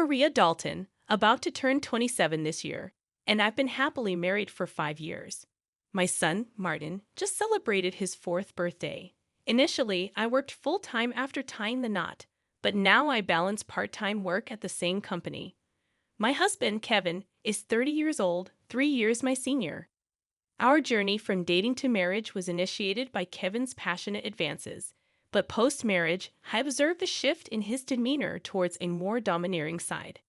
Maria Dalton, about to turn 27 this year, and I've been happily married for 5 years. My son, Martin, just celebrated his 4th birthday. Initially, I worked full-time after tying the knot, but now I balance part-time work at the same company. My husband, Kevin, is 30 years old, 3 years my senior. Our journey from dating to marriage was initiated by Kevin's passionate advances, but post-marriage, I observed a shift in his demeanor towards a more domineering side.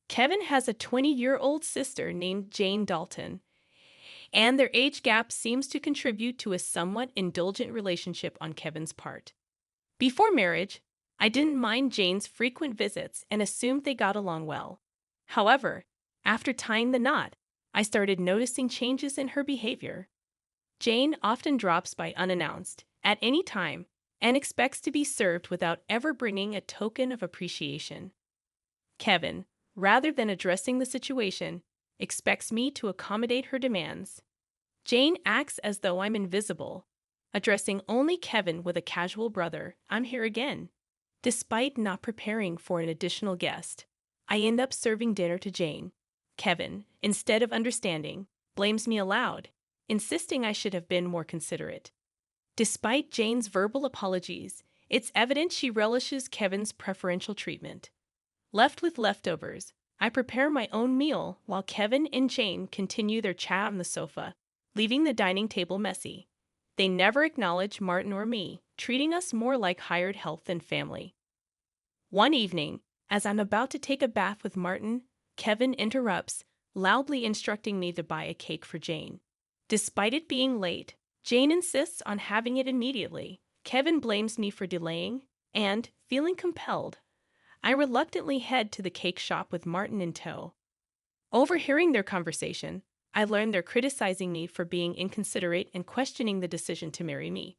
Kevin has a 20-year-old sister named Jane Dalton, and their age gap seems to contribute to a somewhat indulgent relationship on Kevin's part. Before marriage, I didn't mind Jane's frequent visits and assumed they got along well. However, after tying the knot, I started noticing changes in her behavior. Jane often drops by unannounced, at any time, and expects to be served without ever bringing a token of appreciation. Kevin, rather than addressing the situation, expects me to accommodate her demands. Jane acts as though I'm invisible, addressing only Kevin with a casual "brother, I'm here again." Despite not preparing for an additional guest, I end up serving dinner to Jane. Kevin, instead of understanding, blames me aloud, insisting I should have been more considerate. Despite Jane's verbal apologies, it's evident she relishes Kevin's preferential treatment. Left with leftovers, I prepare my own meal while Kevin and Jane continue their chat on the sofa, leaving the dining table messy. They never acknowledge Martin or me, treating us more like hired help than family. One evening, as I'm about to take a bath with Martin, Kevin interrupts, loudly instructing me to buy a cake for Jane. Despite it being late, Jane insists on having it immediately. Kevin blames me for delaying, and, feeling compelled, I reluctantly head to the cake shop with Martin in tow. Overhearing their conversation, I learn they're criticizing me for being inconsiderate and questioning the decision to marry me.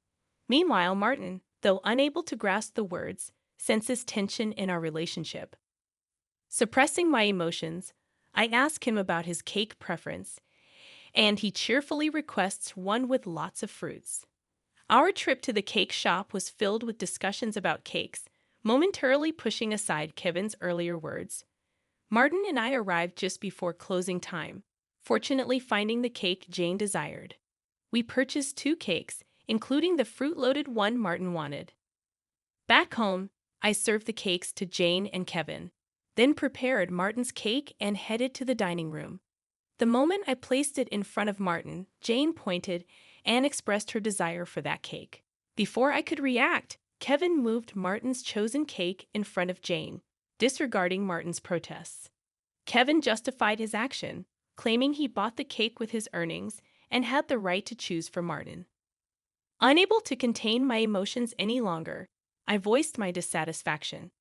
Meanwhile, Martin, though unable to grasp the words, senses tension in our relationship. Suppressing my emotions, I ask him about his cake preference, and he cheerfully requests one with lots of fruits. Our trip to the cake shop was filled with discussions about cakes, momentarily pushing aside Kevin's earlier words. Martin and I arrived just before closing time, fortunately finding the cake Jane desired. We purchased 2 cakes, including the fruit-loaded one Martin wanted. Back home, I served the cakes to Jane and Kevin, then prepared Martin's cake and headed to the dining room. The moment I placed it in front of Martin, Jane pointed and expressed her desire for that cake. Before I could react, Kevin moved Martin's chosen cake in front of Jane, disregarding Martin's protests. Kevin justified his action, claiming he bought the cake with his earnings and had the right to choose for Martin. Unable to contain my emotions any longer, I voiced my dissatisfaction.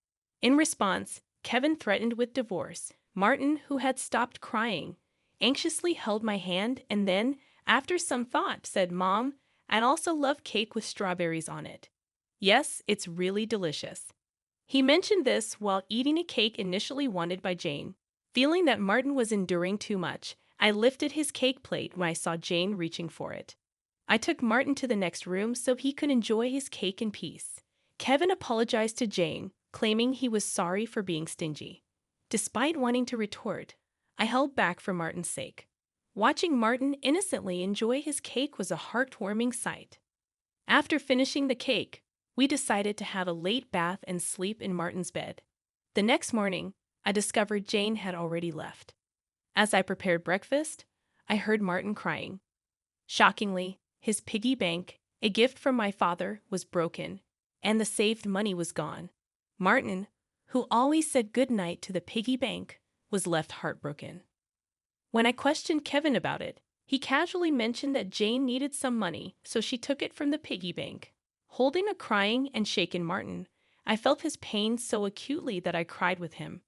In response, Kevin threatened with divorce. Martin, who had stopped crying, anxiously held my hand and then, after some thought, said, "Mom, I'd also love cake with strawberries on it. Yes, it's really delicious." He mentioned this while eating a cake initially wanted by Jane. Feeling that Martin was enduring too much, I lifted his cake plate when I saw Jane reaching for it. I took Martin to the next room so he could enjoy his cake in peace. Kevin apologized to Jane, claiming he was sorry for being stingy. Despite wanting to retort, I held back for Martin's sake. Watching Martin innocently enjoy his cake was a heartwarming sight. After finishing the cake, we decided to have a late bath and sleep in Martin's bed. The next morning, I discovered Jane had already left. As I prepared breakfast, I heard Martin crying. Shockingly, his piggy bank, a gift from my father, was broken, and the saved money was gone. Martin, who always said goodnight to the piggy bank, was left heartbroken. When I questioned Kevin about it, he casually mentioned that Jane needed some money, so she took it from the piggy bank. Holding a crying and shaken Martin, I felt his pain so acutely that I cried with him.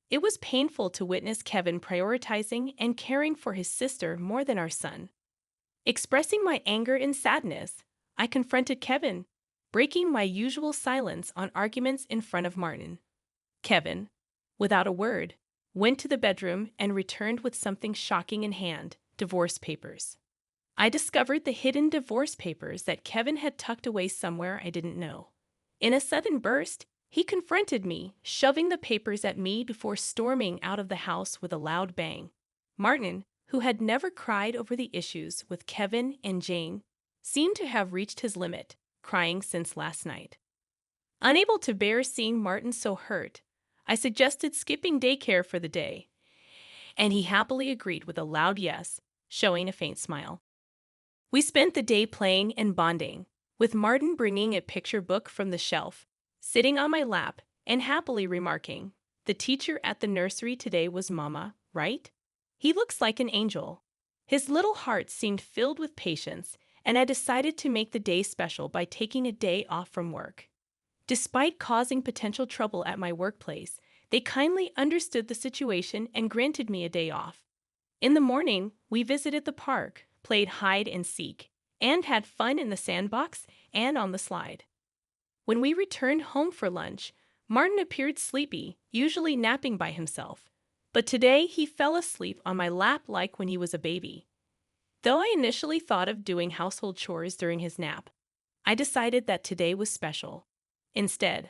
It was painful to witness Kevin prioritizing and caring for his sister more than our son. Expressing my anger and sadness, I confronted Kevin, breaking my usual silence on arguments in front of Martin. Kevin, without a word, went to the bedroom and returned with something shocking in hand: divorce papers. I discovered the hidden divorce papers that Kevin had tucked away somewhere I didn't know. In a sudden burst, He confronted me, shoving the papers at me before storming out of the house with a loud bang. Martin, who had never cried over the issues with Kevin and Jane, seemed to have reached his limit, crying since last night. Unable to bear seeing Martin so hurt, I suggested skipping daycare for the day, and he happily agreed with a loud yes, showing a faint smile. We spent the day playing and bonding, with Martin bringing a picture book from the shelf, sitting on my lap, and happily remarking, "The teacher at the nursery today was Mama, right? He looks like an angel." His little heart seemed filled with patience, and I decided to make the day special by taking a day off from work. Despite causing potential trouble at my workplace, they kindly understood the situation and granted me a day off. In the morning, we visited the park, played hide and seek, and had fun in the sandbox and on the slide. When we returned home for lunch, Martin appeared sleepy, usually napping by himself. But today he fell asleep on my lap like when he was a baby. Though I initially thought of doing household chores during his nap, I decided that today was special. Instead,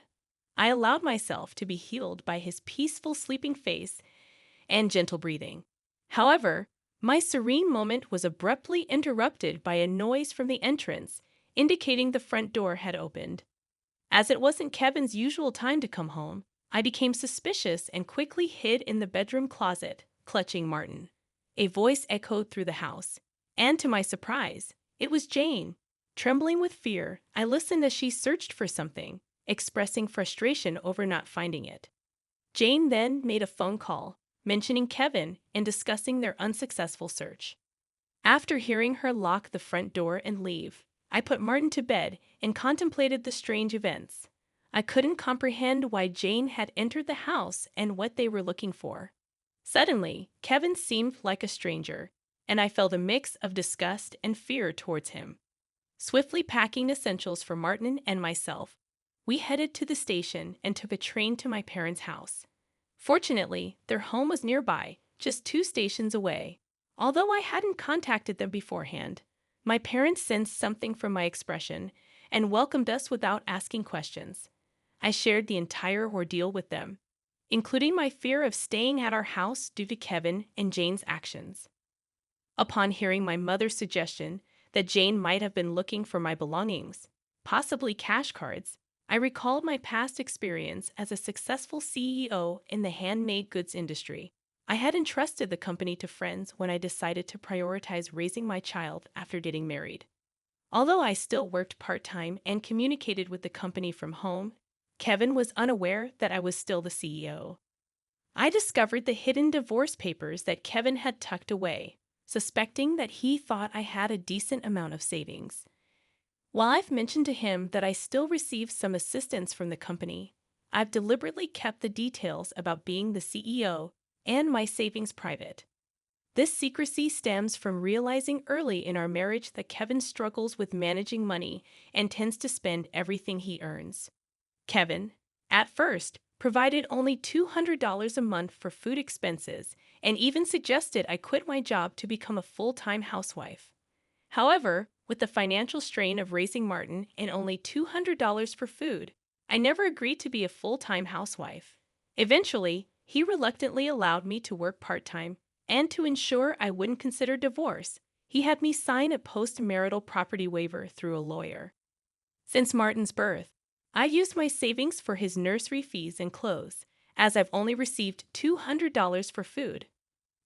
I allowed myself to be healed by his peaceful sleeping face and gentle breathing. However, my serene moment was abruptly interrupted by a noise from the entrance, indicating the front door had opened. As it wasn't Kevin's usual time to come home, I became suspicious and quickly hid in the bedroom closet, clutching Martin. A voice echoed through the house, and to my surprise, it was Jane. Trembling with fear, I listened as she searched for something, expressing frustration over not finding it. Jane then made a phone call, mentioning Kevin and discussing their unsuccessful search. After hearing her lock the front door and leave, I put Martin to bed and contemplated the strange events. I couldn't comprehend why Jane had entered the house and what they were looking for. Suddenly, Kevin seemed like a stranger, and I felt a mix of disgust and fear towards him. Swiftly packing essentials for Martin and myself, we headed to the station and took a train to my parents' house. Fortunately, their home was nearby, just 2 stations away. Although I hadn't contacted them beforehand, my parents sensed something from my expression and welcomed us without asking questions. I shared the entire ordeal with them, including my fear of staying at our house due to Kevin and Jane's actions. Upon hearing my mother's suggestion that Jane might have been looking for my belongings, possibly cash cards, I recalled my past experience as a successful CEO in the handmade goods industry. I had entrusted the company to friends when I decided to prioritize raising my child after getting married. Although I still worked part-time and communicated with the company from home, Kevin was unaware that I was still the CEO. I discovered the hidden divorce papers that Kevin had tucked away, suspecting that he thought I had a decent amount of savings. While I've mentioned to him that I still received some assistance from the company, I've deliberately kept the details about being the CEO and my savings private. This secrecy stems from realizing early in our marriage that Kevin struggles with managing money and tends to spend everything he earns. Kevin, at first, provided only $200 a month for food expenses and even suggested I quit my job to become a full-time housewife. However, with the financial strain of raising Martin and only $200 for food, I never agreed to be a full-time housewife. Eventually, he reluctantly allowed me to work part-time, and to ensure I wouldn't consider divorce, he had me sign a post-marital property waiver through a lawyer. Since Martin's birth, I've used my savings for his nursery fees and clothes, as I've only received $200 for food.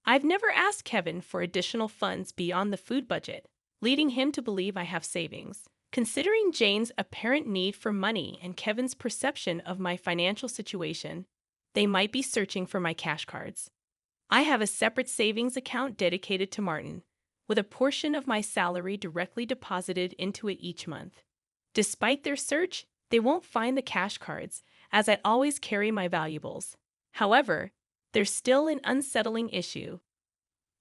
I've never asked Kevin for additional funds beyond the food budget, leading him to believe I have savings. Considering Jane's apparent need for money and Kevin's perception of my financial situation, they might be searching for my cash cards. I have a separate savings account dedicated to Martin, with a portion of my salary directly deposited into it each month. Despite their search, they won't find the cash cards, as I always carry my valuables. However, there's still an unsettling issue.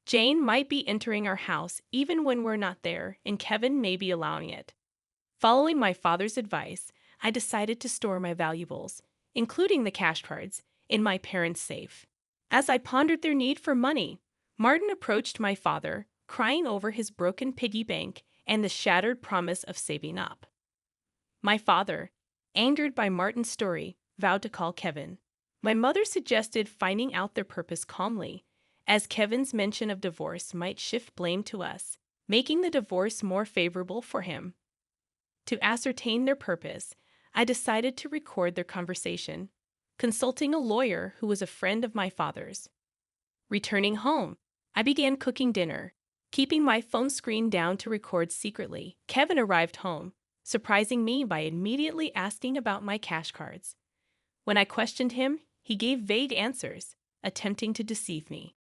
Jane might be entering our house even when we're not there, and Kevin may be allowing it. Following my father's advice, I decided to store my valuables, including the cash cards, in my parents' safe. As I pondered their need for money, Martin approached my father, crying over his broken piggy bank and the shattered promise of saving up. My father, angered by Martin's story, vowed to call Kevin. My mother suggested finding out their purpose calmly, as Kevin's mention of divorce might shift blame to us, making the divorce more favorable for him. To ascertain their purpose, I decided to record their conversation, consulting a lawyer who was a friend of my father's. Returning home, I began cooking dinner, keeping my phone screen down to record secretly. Kevin arrived home, surprising me by immediately asking about my cash cards. When I questioned him, he gave vague answers, attempting to deceive me.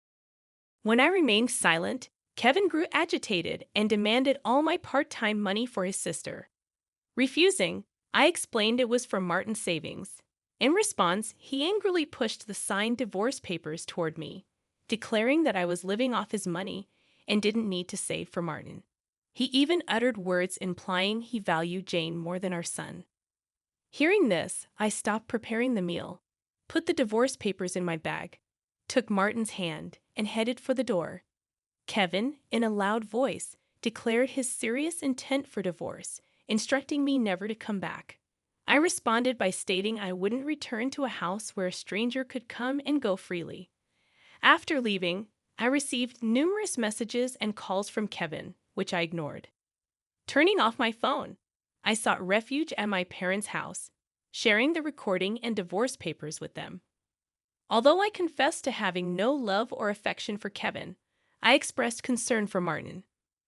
When I remained silent, Kevin grew agitated and demanded all my part-time money for his sister. Refusing, I explained it was from Martin's savings. In response, he angrily pushed the signed divorce papers toward me, declaring that I was living off his money and didn't need to save for Martin. He even uttered words implying he valued Jane more than our son. Hearing this, I stopped preparing the meal, put the divorce papers in my bag, took Martin's hand, and headed for the door. Kevin, in a loud voice, declared his serious intent for divorce, instructing me never to come back. I responded by stating I wouldn't return to a house where a stranger could come and go freely. After leaving, I received numerous messages and calls from Kevin, which I ignored. Turning off my phone, I sought refuge at my parents' house, sharing the recording and divorce papers with them. Although I confessed to having no love or affection for Kevin, I expressed concern for Martin.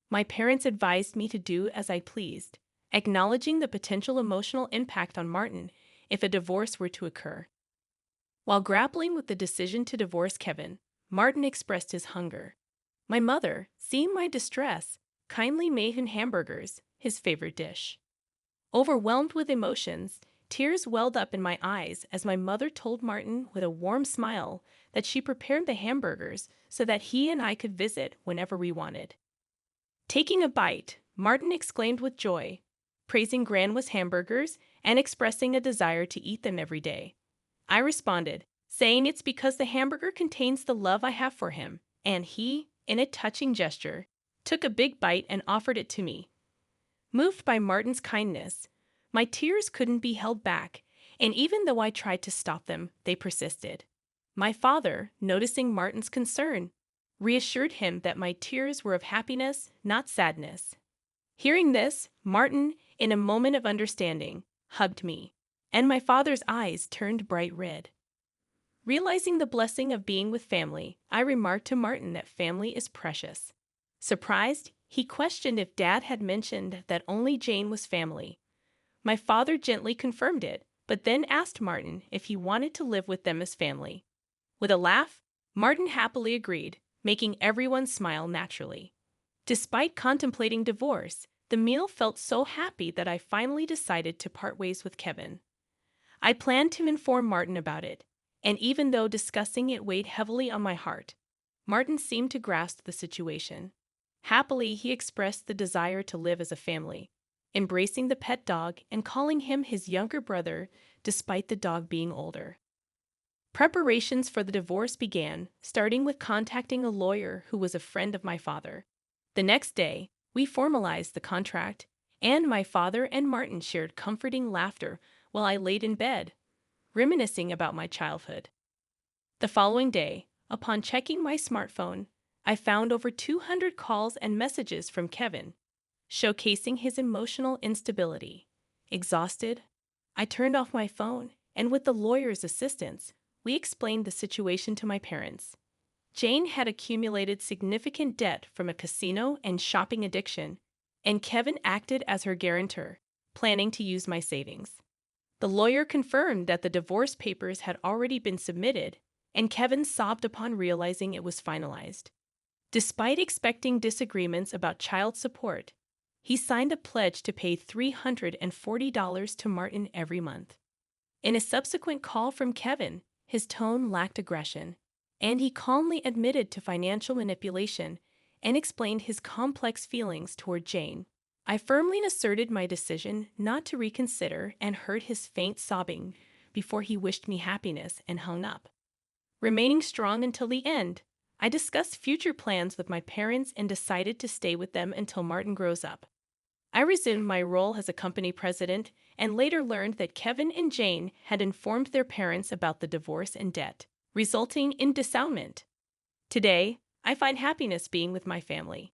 My parents advised me to do as I pleased, acknowledging the potential emotional impact on Martin if a divorce were to occur. While grappling with the decision to divorce Kevin, Martin expressed his hunger. My mother, seeing my distress, kindly made him hamburgers, his favorite dish. Overwhelmed with emotions, tears welled up in my eyes as my mother told Martin with a warm smile that she prepared the hamburgers so that he and I could visit whenever we wanted. Taking a bite, Martin exclaimed with joy, praising Grandma's hamburgers and expressing a desire to eat them every day. I responded, saying it's because the hamburger contains the love I have for him, and he, in a touching gesture, took a big bite and offered it to me. Moved by Martin's kindness, my tears couldn't be held back, and even though I tried to stop them, they persisted. My father, noticing Martin's concern, reassured him that my tears were of happiness, not sadness. Hearing this, Martin, in a moment of understanding, hugged me, and my father's eyes turned bright red. Realizing the blessing of being with family, I remarked to Martin that family is precious. Surprised, he questioned if Dad had mentioned that only Jane was family. My father gently confirmed it, but then asked Martin if he wanted to live with them as family. With a laugh, Martin happily agreed, making everyone smile naturally. Despite contemplating divorce, the meal felt so happy that I finally decided to part ways with Kevin. I planned to inform Martin about it, and even though discussing it weighed heavily on my heart, Martin seemed to grasp the situation. Happily, he expressed the desire to live as a family, embracing the pet dog and calling him his younger brother despite the dog being older. Preparations for the divorce began, starting with contacting a lawyer who was a friend of my father. The next day, we formalized the contract, and my father and Martin shared comforting laughter while I laid in bed, reminiscing about my childhood. The following day, upon checking my smartphone, I found over 200 calls and messages from Kevin, showcasing his emotional instability. Exhausted, I turned off my phone, and with the lawyer's assistance, we explained the situation to my parents. Jane had accumulated significant debt from a casino and shopping addiction, and Kevin acted as her guarantor, planning to use my savings. The lawyer confirmed that the divorce papers had already been submitted, and Kevin sobbed upon realizing it was finalized. Despite expecting disagreements about child support, he signed a pledge to pay $340 to Martin every month. In a subsequent call from Kevin, his tone lacked aggression, and he calmly admitted to financial manipulation and explained his complex feelings toward Jane. I firmly asserted my decision not to reconsider and heard his faint sobbing before he wished me happiness and hung up. Remaining strong until the end, I discussed future plans with my parents and decided to stay with them until Martin grows up. I resumed my role as a company president and later learned that Kevin and Jane had informed their parents about the divorce and debt, resulting in dissownment. Today, I find happiness being with my family.